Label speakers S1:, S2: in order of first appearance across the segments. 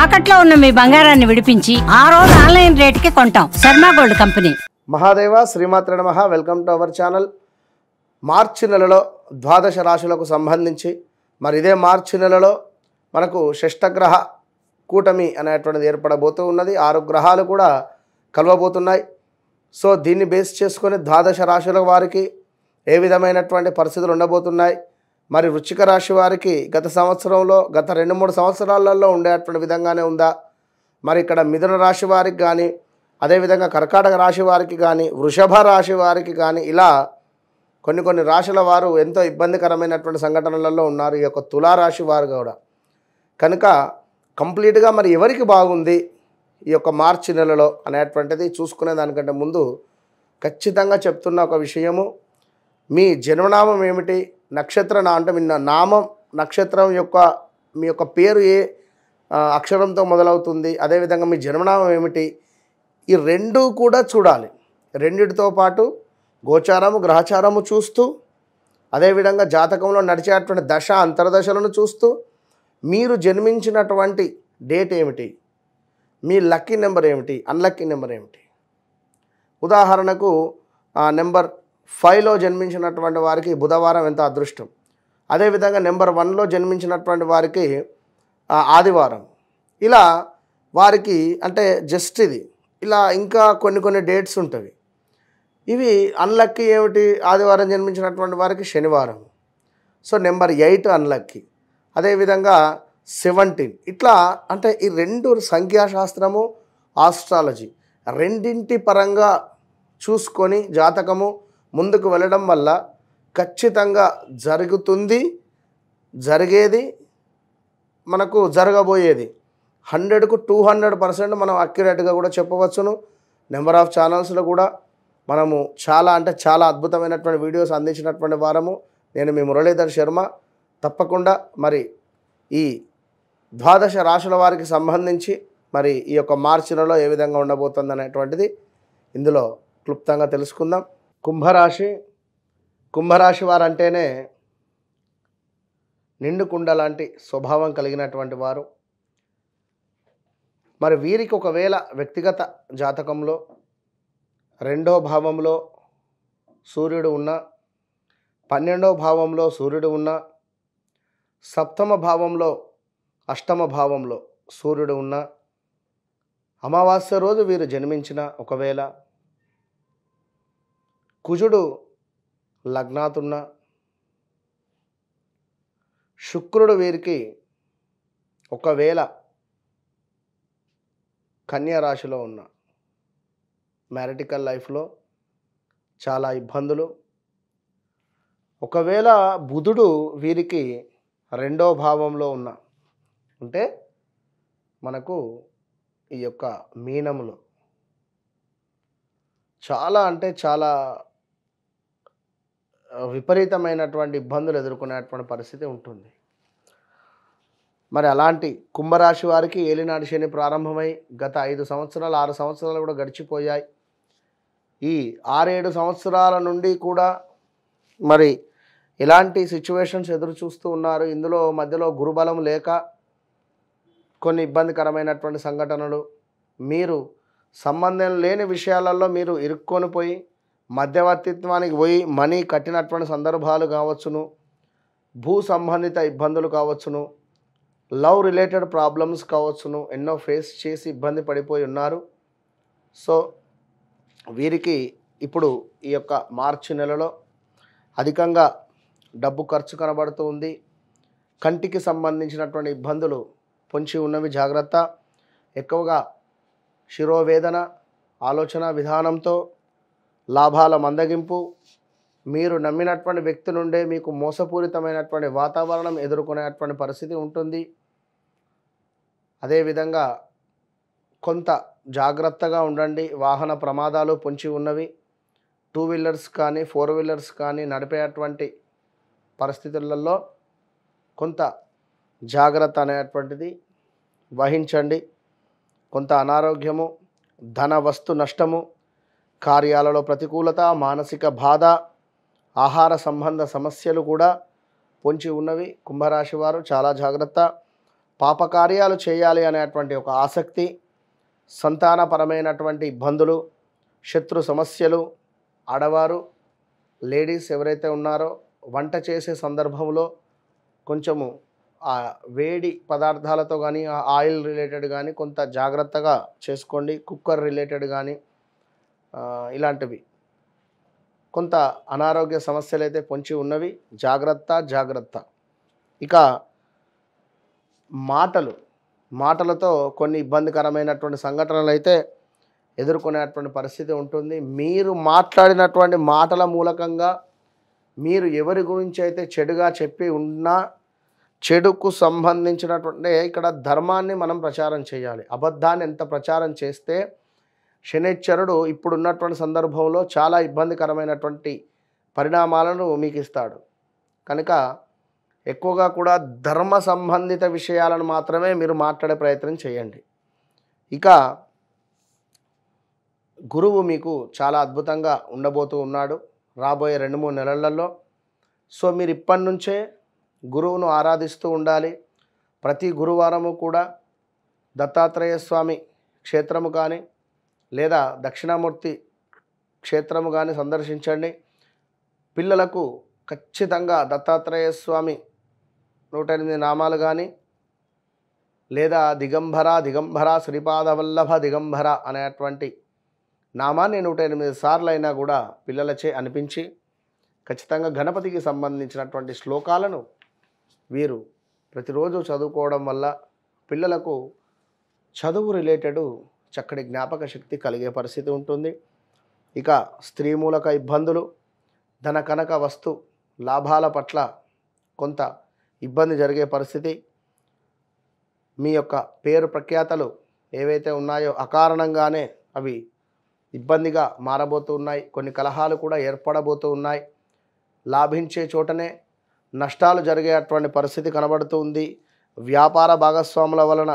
S1: తాకట్లో ఉన్న మీ బంగారాన్ని విడిపించి ఆ రోజు ఆన్లైన్ రేటుకి కొంటాం. Sharma gold company.
S2: మహాదేవ శ్రీమాత్రే నమః. Welcome to our channel. మార్చి నెలలో ద్వాదశ రాశులకు సంబంధించి మరి ఇదే మార్చి నెలలో మనకు షష్టగ్రహ కూటమి అనేటువంటిది ఏర్పడబోతూ ఉన్నది. 6 గ్రహాలు కూడా కలవబోతున్నాయి. సో దీన్ని బేస్ చేసుకొని ద్వాదశ రాశుల వారికి ఏ విధమైనటువంటి పరిస్థితులు ఉండబోతున్నాయి, మరి వృశ్చిక రాశి వారికి గత సంవత్సరంలో గత 2-3 సంవత్సరాలలో ఉండేటువంటి విధంగానే ఉందా, మరి ఇక్కడ మిథున రాశి వారికి కానీ, అదేవిధంగా కర్కాటక రాశి వారికి కానీ, వృషభ రాశి వారికి కానీ, ఇలా కొన్ని రాశుల వారు ఎంతో ఇబ్బందికరమైనటువంటి సంఘటనలలో ఉన్నారు. ఈ యొక్క తులారాశి వారు కూడా కనుక కంప్లీట్గా మరి ఎవరికి బాగుంది ఈ యొక్క మార్చి నెలలో అనేటువంటిది చూసుకునే దానికంటే ముందు ఖచ్చితంగా చెప్తున్న ఒక విషయము, మీ జన్మనామం ఏమిటి, నక్షత్ర అంటే మీ నామం నక్షత్రం యొక్క మీ యొక్క పేరు ఏ అక్షరంతో మొదలవుతుంది, అదేవిధంగా మీ జన్మనామం ఏమిటి, ఈ రెండు కూడా చూడాలి. రెండిటితో పాటు గోచారము గ్రహచారము చూస్తూ, అదేవిధంగా జాతకంలో నడిచేటువంటి దశ అంతర్దశలను చూస్తూ, మీరు జన్మించినటువంటి డేట్ ఏమిటి, మీ లక్కీ నెంబర్ ఏమిటి, అన్లక్కీ నెంబర్ ఏమిటి. ఉదాహరణకు నెంబర్ 5లో జన్మించినటువంటి వారికి బుధవారం ఎంత అదృష్టం, అదేవిధంగా నెంబర్ 1లో జన్మించినటువంటి వారికి ఆదివారం. ఇలా వారికి అంటే జస్ట్ ఇది ఇలా ఇంకా కొన్ని డేట్స్ ఉంటాయి. ఇవి అన్లక్కీ ఏమిటి, ఆదివారం జన్మించినటువంటి వారికి శనివారం. సో నెంబర్ 8 అన్లక్కీ, అదేవిధంగా 17 ఇట్లా. అంటే ఈ రెండు సంఖ్యాశాస్త్రము ఆస్ట్రాలజీ రెండింటి పరంగా చూసుకొని జాతకము ముందుకు వెళ్ళడం వల్ల ఖచ్చితంగా జరుగుతుంది, జరిగేది, మనకు జరగబోయేది 100కు 200% మనం అక్యురేట్గా కూడా చెప్పవచ్చును. నెంబర్ ఆఫ్ ఛానల్స్లో కూడా మనము చాలా అంటే చాలా అద్భుతమైనటువంటి వీడియోస్ అందించినటువంటి వారము. నేను మీ మురళీధర్ శర్మ. తప్పకుండా మరి ఈ ద్వాదశ రాశుల వారికి సంబంధించి మరి ఈ యొక్క మార్చి నెలలో ఏ విధంగా ఉండబోతుంది అనేటువంటిది ఇందులో క్లుప్తంగా తెలుసుకుందాం. కుంభరాశి వారు అంటేనే నిండు కుండ లాంటి స్వభావం కలిగినటువంటి వారు. మరి వీరికి ఒకవేళ వ్యక్తిగత జాతకంలో 2వ భావంలో సూర్యుడు ఉన్న, 12వ భావంలో సూర్యుడు ఉన్న, 7వ భావంలో 8వ భావంలో సూర్యుడు ఉన్న, అమావాస్య రోజు వీరు జన్మించిన, ఒకవేళ కుజుడు లగ్నాతున్న, శుక్రుడు వీరికి ఒకవేళ కన్యా రాశిలో ఉన్న, మ్యారిటికల్ లైఫ్లో చాలా ఇబ్బందులు. ఒకవేళ బుధుడు వీరికి 2వ భావంలో ఉన్న, అంటే మనకు ఈ యొక్క మీనములో చాలా అంటే చాలా విపరీతమైనటువంటి ఇబ్బందులు ఎదుర్కొనేటువంటి పరిస్థితి ఉంటుంది. మరి అలాంటి కుంభరాశి వారికి ఏలినాటి శని ప్రారంభమై గత 5 సంవత్సరాలు 6 సంవత్సరాలు కూడా గడిచిపోయాయి. ఈ 6-7 సంవత్సరాల నుండి కూడా మరి ఇలాంటి సిచ్యువేషన్స్ ఎదురు చూస్తూ ఉన్నారు. ఇందులో మధ్యలో గురుబలం లేక కొన్ని ఇబ్బందికరమైనటువంటి సంఘటనలు, మీరు సంబంధం లేని విషయాలలో మీరు ఇరుక్కొని పోయి మధ్యవర్తిత్వానికి పోయి మనీ కట్టినటువంటి సందర్భాలు కావచ్చును, భూ సంబంధిత ఇబ్బందులు కావచ్చును, లవ్ రిలేటెడ్ ప్రాబ్లమ్స్ కావచ్చును, ఎన్నో ఫేస్ చేసి ఇబ్బంది పడిపోయి ఉన్నారు. సో వీరికి ఇప్పుడు ఈ యొక్క మార్చి నెలలో అధికంగా డబ్బు ఖర్చు కనబడుతూ ఉంది. కంటికి సంబంధించినటువంటి ఇబ్బందులు పొంచి ఉన్నవి, జాగ్రత్త. ఎక్కువగా శిరోవేదన, ఆలోచన విధానంతో లాభాల మందగింపు, మీరు నమ్మినటువంటి వ్యక్తి నుండే మీకు మోసపూరితమైనటువంటి వాతావరణం ఎదుర్కొనేటువంటి పరిస్థితి ఉంటుంది. అదేవిధంగా కొంత జాగ్రత్తగా ఉండండి. వాహన ప్రమాదాలు పొంచి ఉన్నవి. 2 వీలర్స్ కానీ 4 వీలర్స్ కానీ నడిపేటువంటి పరిస్థితులలో కొంత జాగ్రత్త అనేటువంటిది వహించండి. కొంత అనారోగ్యము, ధన వస్తు నష్టము, కార్యాలలో ప్రతికూలత, మానసిక బాధ, ఆహార సంబంధ సమస్యలు కూడా పొంచి ఉన్నవి. కుంభరాశి వారు చాలా జాగ్రత్త. పాపకార్యాలు చేయాలి అనేటువంటి ఒక ఆసక్తి, సంతానపరమైనటువంటి ఇబ్బందులు, శత్రు సమస్యలు, ఆడవారు లేడీస్ ఎవరైతే ఉన్నారో వంట చేసే సందర్భంలో కొంచెము ఆ వేడి పదార్థాలతో కానీ ఆ ఆయిల్ రిలేటెడ్ కానీ కొంత జాగ్రత్తగా చేసుకోండి. కుక్కర్ రిలేటెడ్ కానీ ఇలాంటివి కొంత అనారోగ్య సమస్యలు అయితే పొంచి ఉన్నవి. జాగ్రత్త. ఇక మాటలతో కొన్ని ఇబ్బందికరమైనటువంటి సంఘటనలు అయితే ఎదుర్కొనేటువంటి పరిస్థితి ఉంటుంది. మీరు మాట్లాడినటువంటి మాటల మూలకంగా మీరు ఎవరి గురించి అయితే చెడుగా చెప్పి ఉన్నా, చెడుకు సంబంధించినటువంటి ఇక్కడ ధర్మాన్ని మనం ప్రచారం చేయాలి. అబద్ధాన్ని ఎంత ప్రచారం చేస్తే శనైశ్వరుడు ఇప్పుడున్నటువంటి సందర్భంలో చాలా ఇబ్బందికరమైనటువంటి పరిణామాలను మీకు ఇస్తాడు. కనుక ఎక్కువగా కూడా ధర్మ సంబంధిత విషయాలను మాత్రమే మీరు మాట్లాడే ప్రయత్నం చేయండి. ఇక గురువు మీకు చాలా అద్భుతంగా ఉండబోతూ ఉన్నాడు రాబోయే 2-3 నెలలలో. సో మీరు ఇప్పటి నుంచే గురువును ఆరాధిస్తూ ఉండాలి. ప్రతి గురువారము కూడా దత్తాత్రేయ స్వామి క్షేత్రము కానీ లేదా దక్షిణామూర్తి క్షేత్రము కానీ సందర్శించండి. పిల్లలకు ఖచ్చితంగా దత్తాత్రేయ స్వామి 108 నామాలు కానీ లేదా దిగంబర శ్రీపాదవల్లభ దిగంబర అనేటువంటి నామాన్ని 108 సార్లు అయినా కూడా పిల్లలచే అనిపించి ఖచ్చితంగా గణపతికి సంబంధించినటువంటి శ్లోకాలను వీరు ప్రతిరోజు చదువుకోవడం వల్ల పిల్లలకు చదువు రిలేటెడ్ చక్కటి జ్ఞాపక శక్తి కలిగే పరిస్థితి ఉంటుంది. ఇక స్త్రీ మూలక ఇబ్బందులు, ధన కనక వస్తు లాభాల పట్ల కొంత ఇబ్బంది జరిగే పరిస్థితి, మీ యొక్క పేరు ప్రఖ్యాతలు ఏవైతే ఉన్నాయో అకారణంగానే అవి ఇబ్బందిగా మారబోతూ ఉన్నాయి. కొన్ని కలహాలు కూడా ఏర్పడబోతూ ఉన్నాయి. లాభించే చోటనే నష్టాలు జరిగేటువంటి పరిస్థితి కనబడుతూ ఉంది. వ్యాపార భాగస్వాముల వలన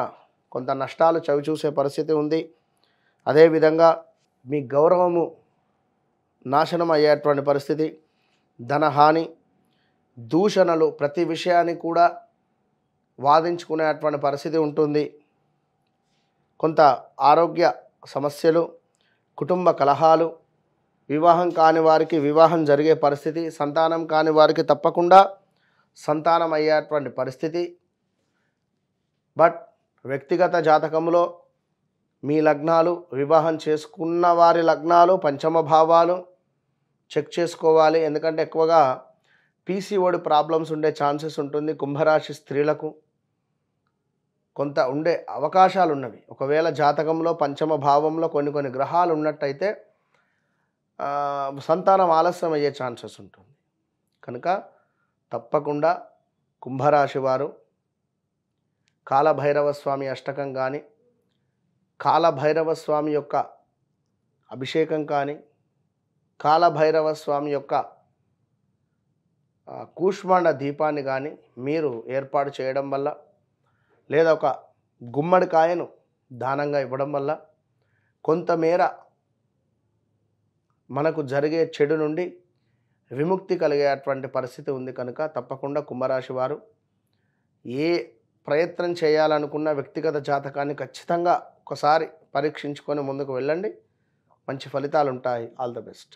S2: కొంత నష్టాలు చవిచూసే పరిస్థితి ఉంది. అదేవిధంగా మీ గౌరవము నాశనం అయ్యేటువంటి పరిస్థితి, ధనహాని, దూషణలు, ప్రతి విషయాన్ని కూడా వాదించుకునేటువంటి పరిస్థితి ఉంటుంది. కొంత ఆరోగ్య సమస్యలు, కుటుంబ కలహాలు, వివాహం కాని వారికి వివాహం జరిగే పరిస్థితి, సంతానం కాని వారికి తప్పకుండా సంతానం అయ్యేటువంటి పరిస్థితి. బట్ వ్యక్తిగత జాతకంలో మీ లగ్నాలు, వివాహం చేసుకున్న వారి లగ్నాలు, పంచమ భావాలు చెక్ చేసుకోవాలి. ఎందుకంటే ఎక్కువగా పీసీఓడి ప్రాబ్లమ్స్ ఉండే ఛాన్సెస్ ఉంటుంది. కుంభరాశి స్త్రీలకు కొంత ఉండే అవకాశాలు ఉన్నవి. ఒకవేళ జాతకంలో పంచమ భావంలో కొన్ని గ్రహాలు ఉన్నట్టయితే సంతానం ఆలస్యం అయ్యే ఛాన్సెస్ ఉంటుంది. కనుక తప్పకుండా కుంభరాశి వారు కాలభైరవ స్వామి అష్టకం కానీ, కాలభైరవ స్వామి యొక్క అభిషేకం కానీ, కాలభైరవ స్వామి యొక్క కూష్మాండ దీపాన్ని కానీ మీరు ఏర్పాటు చేయడం వల్ల, లేదా ఒక గుమ్మడికాయను దానంగా ఇవ్వడం వల్ల కొంతమేర మనకు జరిగే చెడు నుండి విముక్తి కలిగేటువంటి పరిస్థితి ఉంది. కనుక తప్పకుండా కుంభరాశి వారు ఏ ప్రయత్నం చేయాలనుకున్న వ్యక్తిగత జాతకాన్ని ఖచ్చితంగా ఒకసారి పరీక్షించుకొని ముందుకు వెళ్ళండి. మంచి ఫలితాలు ఉంటాయి. All the best.